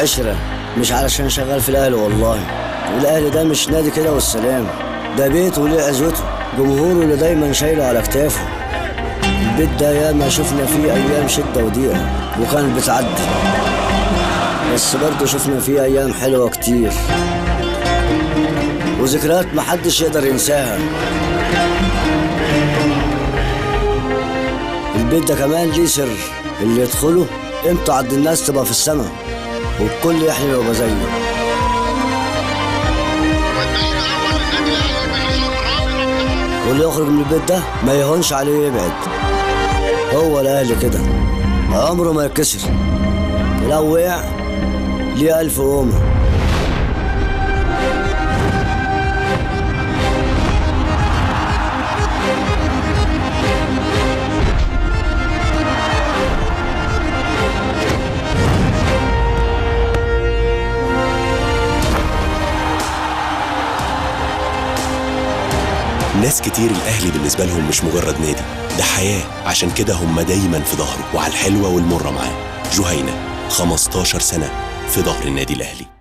العشرة، مش علشان شغال في الأهلي والله. الأهلي ده مش نادي كده والسلام، ده بيت وليه عزوته، جمهوره اللي دايما شايله على كتافه. البيت ده ياما شفنا فيه أيام شدة وضيقة وكانت بتعدي، بس برضه شفنا فيه أيام حلوة كتير وذكريات محدش يقدر ينساها. البيت ده كمان ليه سر، اللي يدخله قيمته عند الناس تبقى في السما، والكل يحلم يبقى زيه. واللي يخرج من البيت ده ما يهونش عليه يبعد. هو الأهلي كده عمره ما يتكسر، ولو وقع ليه 1000 قومة. ناس كتير الأهلي بالنسبة لهم مش مجرد نادي، ده حياة، عشان كده هم دايما في ظهره وعلى الحلوة والمرة معاه. جهينة 15 سنة في ظهر النادي الأهلي.